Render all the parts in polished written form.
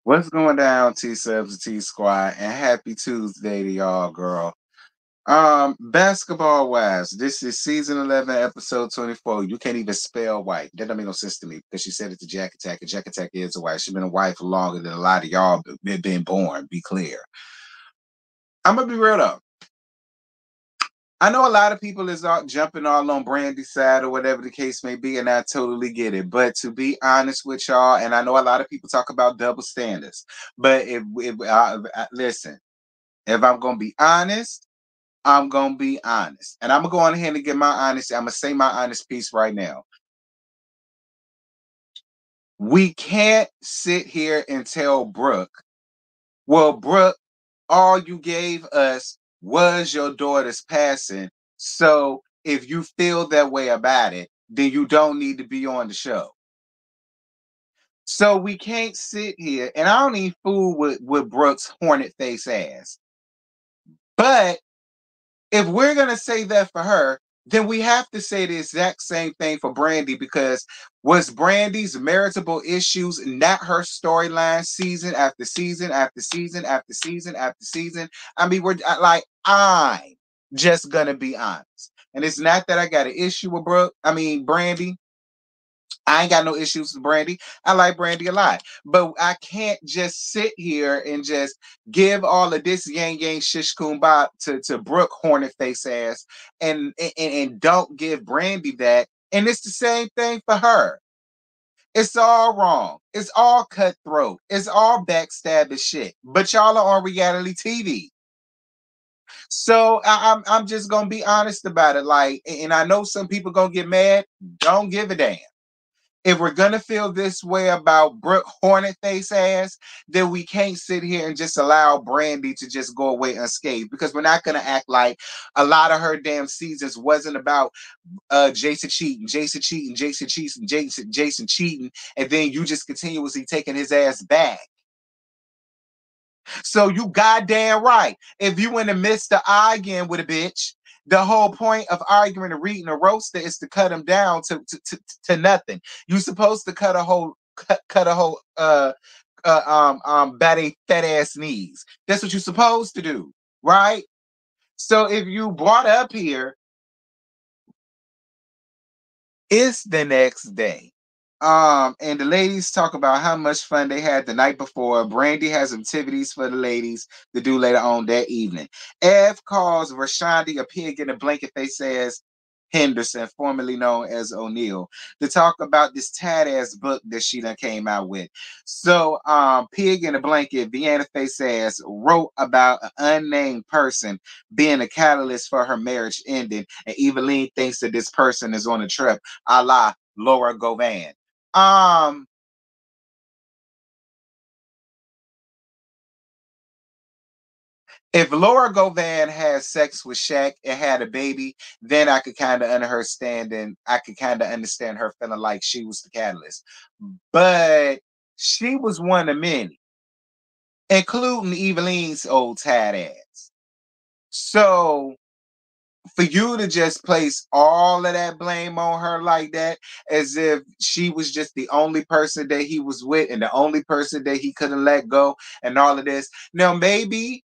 What's going down, T Subs and T Squad, and happy Tuesday to y'all, girl. Basketball wise, this is season 11, episode 24. You can't even spell white. That don't make no sense to me because she said it to Jack Attack, and Jack Attack is a wife. She's been a wife longer than a lot of y'all been born. Be clear. I'm gonna be real though. I know a lot of people is out jumping all on Brandy's side or whatever the case may be, and I totally get it. But to be honest with y'all, and I know a lot of people talk about double standards, but if listen, if I'm gonna be honest, I'm gonna be honest, and I'm gonna go on ahead and get my honesty. I'm gonna say my honest piece right now. We can't sit here and tell Brooke, well, Brooke, all you gave us was your daughter's passing. So if you feel that way about it, then you don't need to be on the show. So we can't sit here, and I don't even fool with Brooke's hornet face ass. But if we're gonna say that for her, then we have to say the exact same thing for Brandy because was Brandy's maritable issues not her storyline season after season after season after season after season? I mean, I'm just gonna be honest. And it's not that I got an issue with Brandy. I ain't got no issues with Brandy. I like Brandy a lot. But I can't just sit here and just give all of this yang yang shish kumbah to Brooke Hornet face ass and don't give Brandy that. And it's the same thing for her. It's all wrong. It's all cutthroat. It's all backstabbing shit. But y'all are on reality TV. So I'm just gonna be honest about it. Like, and I know some people gonna get mad. Don't give a damn. If we're gonna feel this way about Brooke Hornet face ass, then we can't sit here and just allow Brandy to just go away unscathed because we're not gonna act like a lot of her damn seasons wasn't about Jason cheating, Jason cheating, Jason cheating, Jason cheating, and then you just continuously taking his ass back. So you goddamn right. If you in the midst of arguing with a bitch, the whole point of arguing and reading a roaster is to cut him down to nothing. You supposed to cut a whole batty fat ass knees. That's what you're supposed to do, right? So if you brought up here, it's the next day. And the ladies talk about how much fun they had the night before. Brandy has activities for the ladies to do later on that evening. Ev calls Rashandi a pig in a blanket. They says Henderson, formerly known as O'Neill, to talk about this tad ass book that she done came out with. So, Pig in a Blanket, Vienna Face says, wrote about an unnamed person being a catalyst for her marriage ending, and Eveline thinks that this person is on a trip, a la Laura Govan. Um, if Laura Govan had sex with Shaq and had a baby, then I could kind of understand and I could kind of understand her feeling like she was the catalyst. But she was one of many, including Eveline's old tad ass. So for you to just place all of that blame on her like that, as if she was just the only person that he was with and the only person that he couldn't let go, and all of this. Now, maybe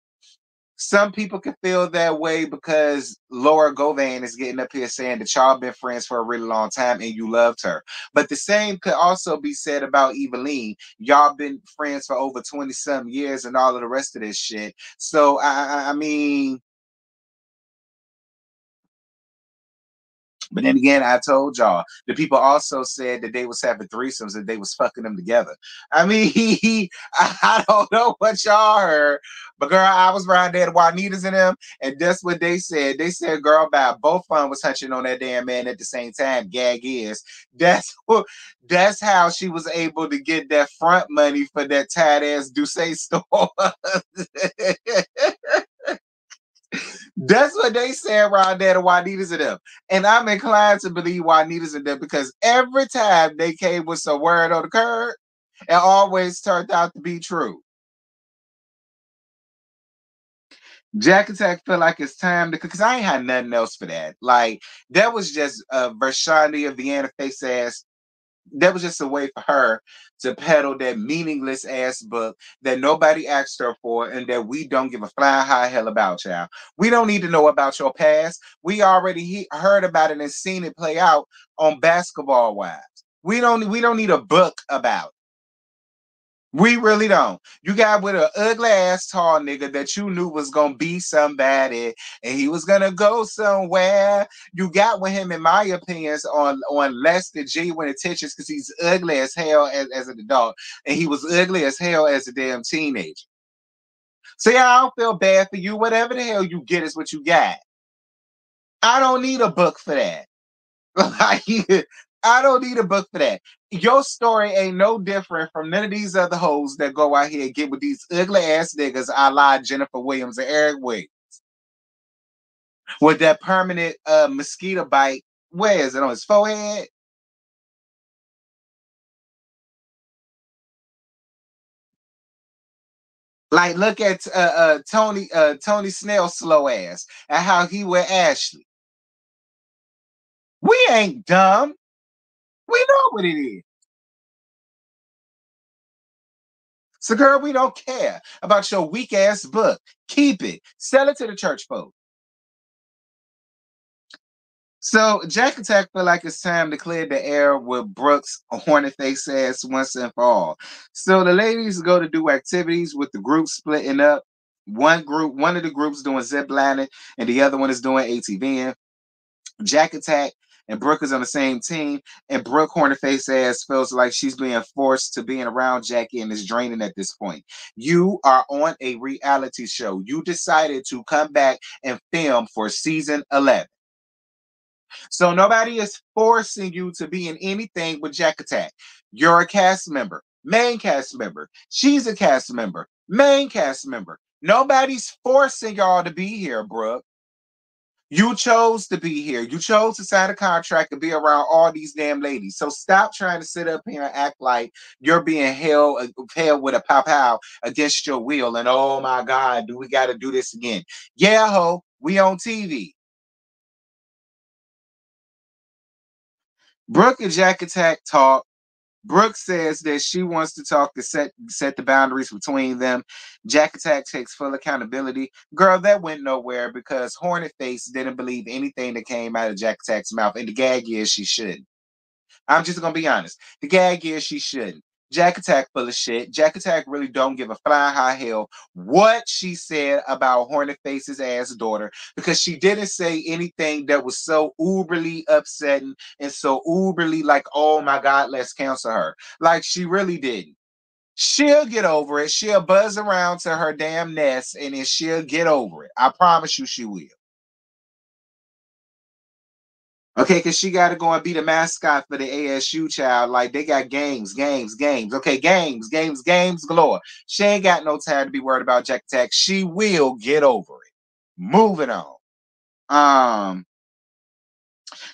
some people can feel that way because Laura Govan is getting up here saying that y'all been friends for a really long time and you loved her. But the same could also be said about Eveline. Y'all been friends for over 20 some years and all of the rest of this shit. So I mean, but then again, I told y'all the people also said that they was having threesomes and they was fucking them together. I mean, I don't know what y'all heard, but girl, I was around there to Juanita's and them, and that's what they said. They said, girl, about both of them was hunching on that damn man at the same time. Gag is that's what that's how she was able to get that front money for that tight ass Duce store. That's what they say around there to Juanita's and them. And I'm inclined to believe Juanita's and them because every time they came with some word on the curb, it always turned out to be true. Jack Attack feel like it's time to because I ain't had nothing else for that. Like that was just Vershani of Vienna face ass. That was just a way for her to peddle that meaningless ass book that nobody asked her for and that we don't give a flying high hell about, y'all. We don't need to know about your past. We already heard about it and seen it play out on Basketball Wives. We don't need a book about it. We really don't. You got with an ugly ass tall nigga that you knew was gonna be somebody and he was gonna go somewhere. You got with him, in my opinions, on less than genuine attentions because he's ugly as hell as an adult, and he was ugly as hell as a damn teenager. So yeah, I don't feel bad for you. Whatever the hell you get is what you got. I don't need a book for that. Like, I don't need a book for that. Your story ain't no different from none of these other hoes that go out here and get with these ugly ass niggas, a la Jennifer Williams and Eric Williams, with that permanent mosquito bite. Where is it, on his forehead? Like, look at Tony Snell slow ass and how he with Ashley. We ain't dumb. We know what it is. So, girl, we don't care about your weak ass book. Keep it. Sell it to the church folk. So Jack Attack feel like it's time to clear the air with Brooks' horny face ass once and for all. So the ladies go to do activities with the group splitting up. One of the groups doing zip lining, and the other one is doing ATVing. Jack Attack and Brooke is on the same team, and Brooke horny face ass feels like she's being forced to being around Jackie and is draining at this point. You are on a reality show. You decided to come back and film for season 11. So nobody is forcing you to be in anything with Jack Attack. You're a cast member, main cast member. She's a cast member, main cast member. Nobody's forcing y'all to be here, Brooke. You chose to be here. You chose to sign a contract and be around all these damn ladies. So stop trying to sit up here and act like you're being held with a pow pow against your will. And oh my God, do we got to do this again? Yeah, ho, we on TV. Brooke and Jack Attack talk. Brooke says that she wants to talk to set the boundaries between them. Jack Attack takes full accountability. Girl, that went nowhere because Hornet Face didn't believe anything that came out of Jack Attack's mouth. And the gag is she shouldn't. I'm just gonna be honest. The gag is she shouldn't. Jack Attack full of shit. Jack Attack really don't give a flying high hell what she said about Hornet Face's ass daughter because she didn't say anything that was so uberly upsetting and so uberly like, oh my God, let's cancel her. Like she really didn't. She'll get over it. She'll buzz around to her damn nest and then she'll get over it. I promise you she will. Okay, because she got to go and be the mascot for the ASU child. Like they got games, games, games. Okay, games, games, games galore. She ain't got no time to be worried about Jack Attack. She will get over it. Moving on. Um,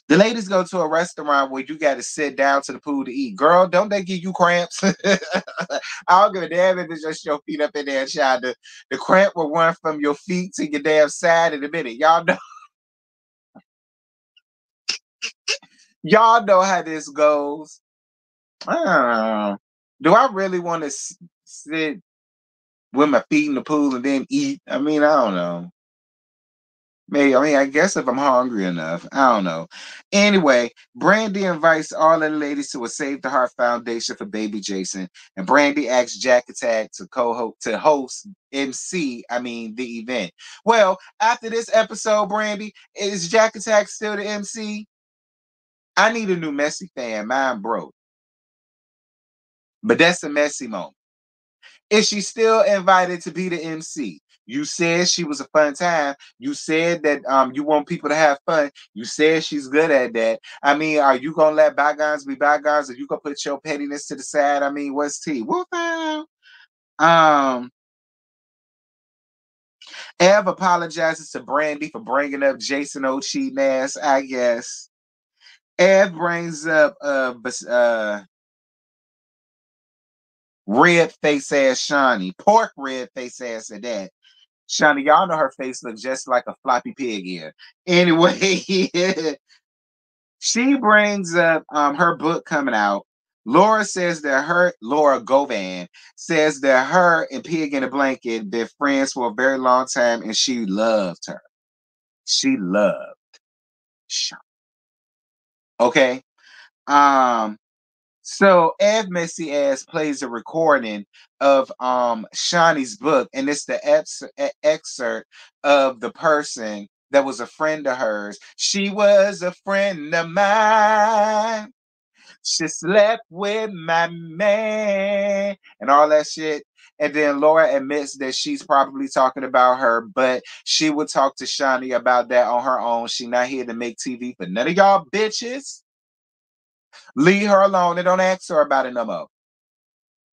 the ladies go to a restaurant where you got to sit down to the pool to eat. Girl, don't they give you cramps? I don't give a damn if it's just your feet up in there, child. The cramp will run from your feet to your damn side in a minute. Y'all know how this goes. Do I really want to sit with my feet in the pool and then eat? I mean, I don't know. Maybe, I mean, I guess if I'm hungry enough, I don't know. Anyway, Brandy invites all of the ladies to a Save the Heart Foundation for baby Jason, and Brandy asks Jack Attack to host MC. I mean, the event. Well, after this episode, Brandy, is Jack Attack still the MC? I need a new Messy fan. Mine broke, but that's a messy moment. Is she still invited to be the MC? You said she was a fun time. You said that you want people to have fun. You said she's good at that. I mean, are you gonna let bygones be bygones? Or you gonna put your pettiness to the side? I mean, what's tea? Whoop down. Um, Ev apologizes to Brandy for bringing up Jason O cheating ass. I guess Ev brings up red face ass Shawnee, pork red face ass at that. Shawnee, y'all know her face looks just like a floppy pig ear. Anyway, she brings up her book coming out. Laura Govan says that her and Pig in a Blanket been friends for a very long time and she loved her. She loved. Shaw. Okay. Um, so Ed Messy Ass plays a recording of Shawnee's book, and it's the excerpt of the person that was a friend of hers. She was a friend of mine. She slept with my man and all that shit. And then Laura admits that she's probably talking about her, but she would talk to Shawnee about that on her own. She not here to make TV for none of y'all bitches. Leave her alone and don't ask her about it no more.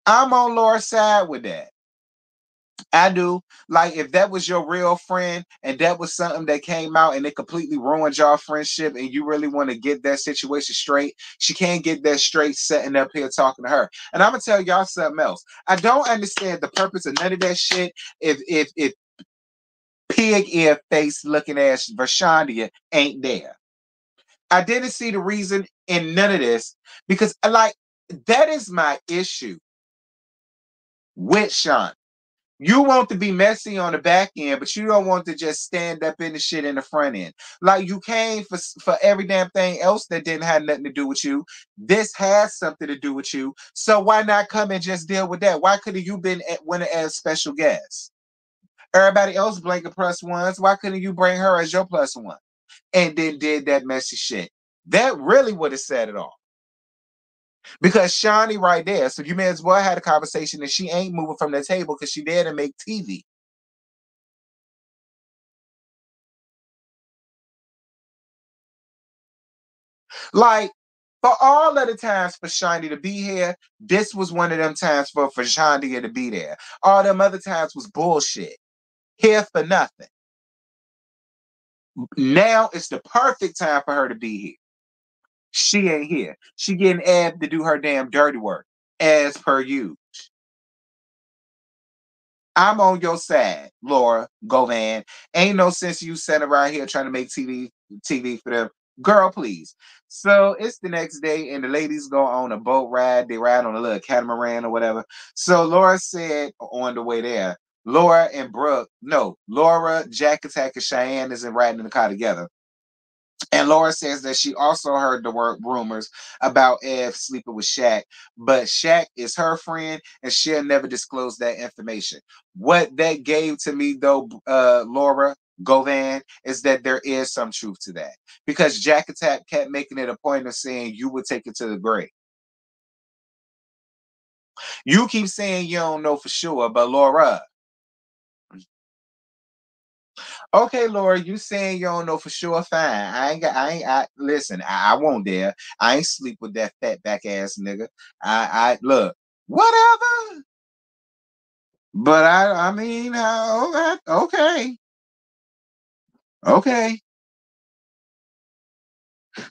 I'm on Laura's side with that. I do. Like, if that was your real friend and that was something that came out and it completely ruined your friendship and you really want to get that situation straight, she can't get that straight sitting up here talking to her. And I'm gonna tell y'all something else. I don't understand the purpose of none of that shit if pig ear face looking ass Vashandia ain't there. I didn't see the reason in none of this because like that is my issue with Sean. You want to be messy on the back end, but you don't want to just stand up in the shit in the front end. Like you came for every damn thing else that didn't have nothing to do with you. This has something to do with you. So why not come and just deal with that? Why couldn't you been winning as special guest? Everybody else blanket plus ones. Why couldn't you bring her as your plus one? And then did that messy shit. That really would have said it all. Because Shawnee right there, so you may as well had a conversation that she ain't moving from the table because she there to make TV. Like, for all of the times for Shawnee to be here, this was one of them times for Shawnee to be there. All them other times was bullshit. Here for nothing. Now it's the perfect time for her to be here. She ain't here. She getting Ed to do her damn dirty work, as per you. I'm on your side, Laura Govan. Ain't no sense you sitting around here trying to make TV for them. Girl, please. So it's the next day, and the ladies go on a boat ride. They ride on a little catamaran or whatever. So Laura said on the way there, Laura and Brooke, no, Laura, Jack Attack, and Cheyenne isn't riding in the car together. And Laura says that she also heard the word rumors about Ev sleeping with Shaq, but Shaq is her friend and she'll never disclose that information. What that gave to me, though, Laura Govan, is that there is some truth to that because Jack Attack kept making it a point of saying you would take it to the grave. You keep saying you don't know for sure, but Laura, okay, Laura, you saying you don't know for sure? Fine. Listen. I won't dare. I ain't sleep with that fat back ass nigga. I look, whatever. But I mean, okay, okay.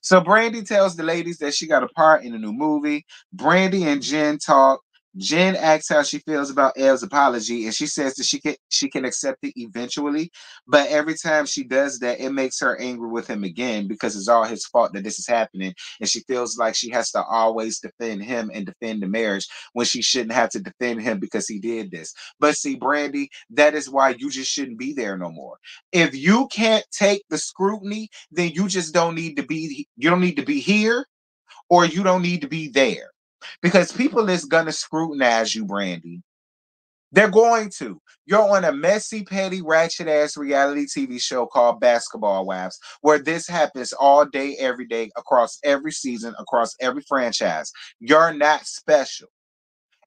So Brandy tells the ladies that she got a part in a new movie. Brandy and Jen talk. Jen asks how she feels about Elle's apology, and she says that she can accept it eventually. But every time she does that, it makes her angry with him again because it's all his fault that this is happening, and she feels like she has to always defend him and defend the marriage when she shouldn't have to defend him because he did this. But see, Brandy, that is why you just shouldn't be there no more. If you can't take the scrutiny, then you just don't need to be you don't need to be here or you don't need to be there. Because people is gonna scrutinize you, Brandy. They're going to. You're on a messy, petty, ratchet ass reality TV show called Basketball Wives, where this happens all day, every day, across every season, across every franchise. You're not special.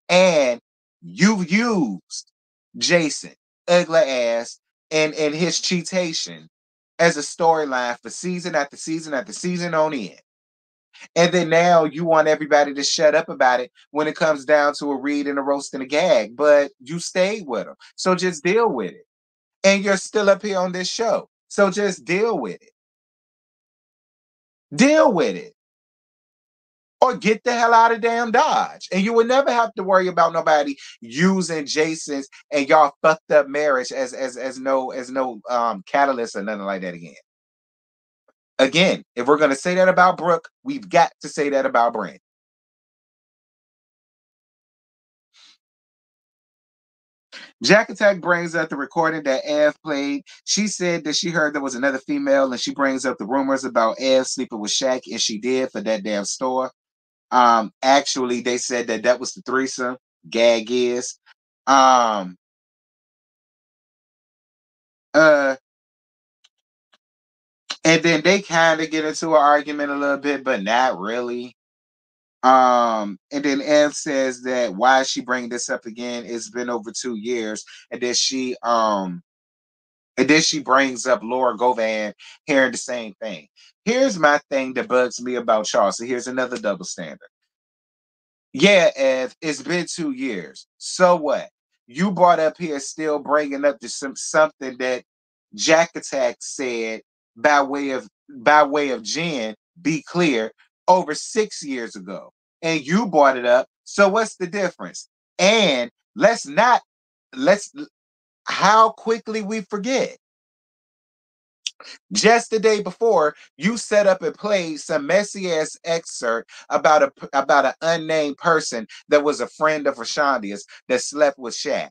And you've used Jason, ugly ass, and his cheatation as a storyline for season after season after season on end. And then now you want everybody to shut up about it when it comes down to a read and a roast and a gag, but you stayed with them. So just deal with it. And you're still up here on this show. So just deal with it. Deal with it. Or get the hell out of damn Dodge. And you will never have to worry about nobody using Jason's and y'all fucked up marriage as no catalyst or nothing like that again. Again, if we're gonna say that about Brooke, we've got to say that about Brent. Jack Attack brings up the recording that Ev played. She said that she heard there was another female, and she brings up the rumors about Ev sleeping with Shaq, and she did for that damn store. Actually, they said that that was the threesome. Gag is, um, uh, and then they kind of get into an argument a little bit, but not really. And then Ev says that why is she bringing this up again? It's been over 2 years, and then she brings up Laura Govan hearing the same thing. Here's my thing that bugs me about y'all. So here's another double standard. Yeah, Ev, it's been 2 years. So what? You brought up here still bringing up something that Jack Attack said by way of Jen. Be clear, over 6 years ago, and you brought it up. So what's the difference? And let's how quickly we forget. Just the day before, you set up and played some messy ass excerpt about an unnamed person that was a friend of Rashandia's that slept with Shaq.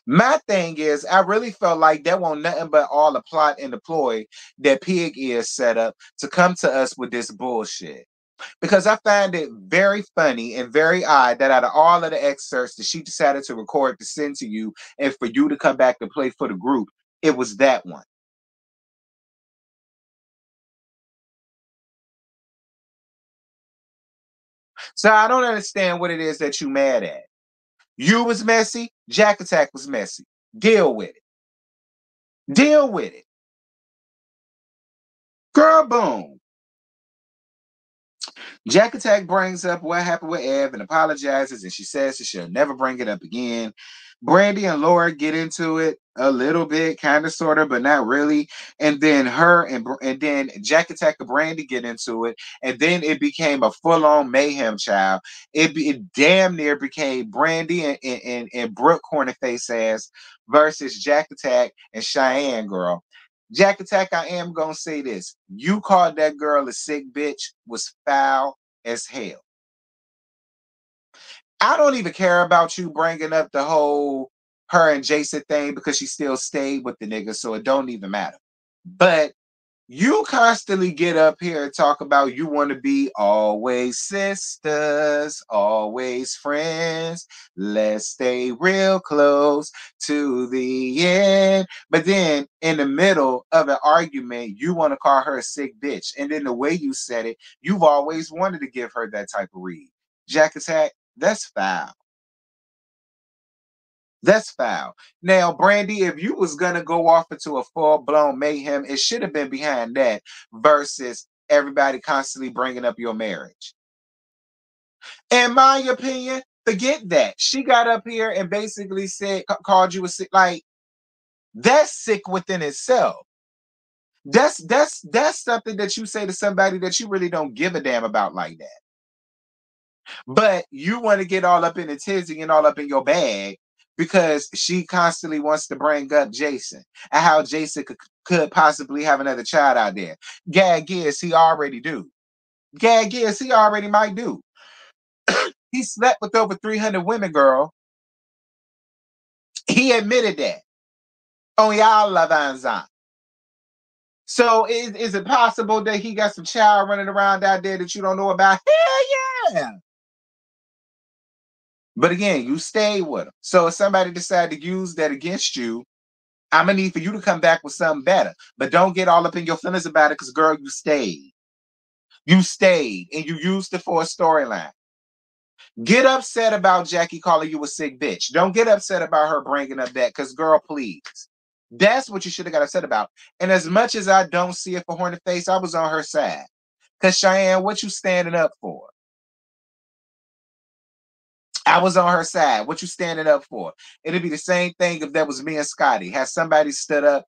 My thing is, I really felt like that wasn't nothing but all a plot and a ploy that Pig is set up to come to us with this bullshit. Because I find it very funny and very odd that out of all of the excerpts that she decided to record to send to you and for you to come back and play for the group, it was that one. So I don't understand what it is that you mad at. You was messy. Jack Attack was messy. Deal with it. Deal with it. Girl, boom. Jack Attack brings up what happened with Ev and apologizes, and she says that she'll never bring it up again. Brandy and Laura get into it a little bit, kind of, sort of, but not really. And then and then Jack Attack and Brandy get into it, and then it became a full-on mayhem, child. It damn near became Brandy and Brooke Cornerface ass versus Jack Attack and Cheyenne girl. Jack Attack, I am gonna say this. You called that girl a sick bitch was foul as hell. I don't even care about you bringing up the whole her and Jason thing because she still stayed with the nigga, so it don't even matter. But you constantly get up here and talk about you want to be always sisters, always friends. Let's stay real close to the end. But then in the middle of an argument, you want to call her a sick bitch. And then the way you said it, you've always wanted to give her that type of read. Jack Attack, that's foul. That's foul. Now, Brandy, if you was gonna go off into a full-blown mayhem, it should have been behind that versus everybody constantly bringing up your marriage. In my opinion, forget that. She got up here and basically said, called you a sick. Like, that's sick within itself. That's something that you say to somebody that you really don't give a damn about like that. But you want to get all up in the tizzy and all up in your bag because she constantly wants to bring up Jason and how Jason could possibly have another child out there. Gag is he already do. Gag is he already might do. He slept with over 300 women, girl. He admitted that on y'all Lavanzan. So is it possible that he got some child running around out there that you don't know about? Hell yeah. But again, you stayed with him. So if somebody decided to use that against you, I'm gonna need for you to come back with something better. But don't get all up in your feelings about it, because girl, you stayed. You stayed and you used it for a storyline. Get upset about Jackie calling you a sick bitch. Don't get upset about her bringing up that, because girl, please. That's what you should have got upset about. And as much as I don't see it for Hornet Face, I was on her side. Because Cheyenne, what you standing up for? I was on her side. What you standing up for? It'd be the same thing if that was me and Scotty. Had somebody stood up.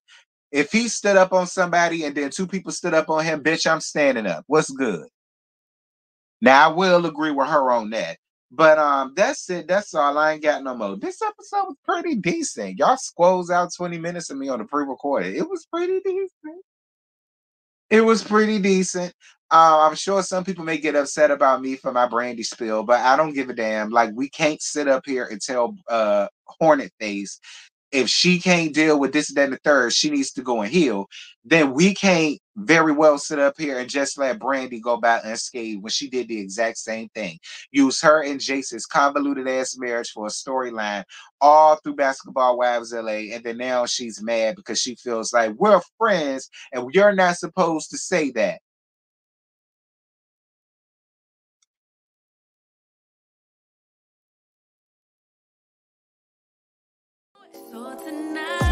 If he stood up on somebody and then two people stood up on him, bitch, I'm standing up. What's good? Now I will agree with her on that. But that's it. That's all. I ain't got no more. This episode was pretty decent. Y'all squoze out 20 minutes of me on the pre-recorded. It was pretty decent. It was pretty decent. I'm sure some people may get upset about me for my brandy spill, but I don't give a damn. Like, we can't sit up here and tell hornet face, if she can't deal with this, that, and the third, she needs to go and heal. Then we can't very well sit up here and just let Brandy go by unscathed when she did the exact same thing. Use her and Jason's convoluted ass marriage for a storyline all through Basketball Wives LA. And then now she's mad because she feels like we're friends and you're not supposed to say that. So tonight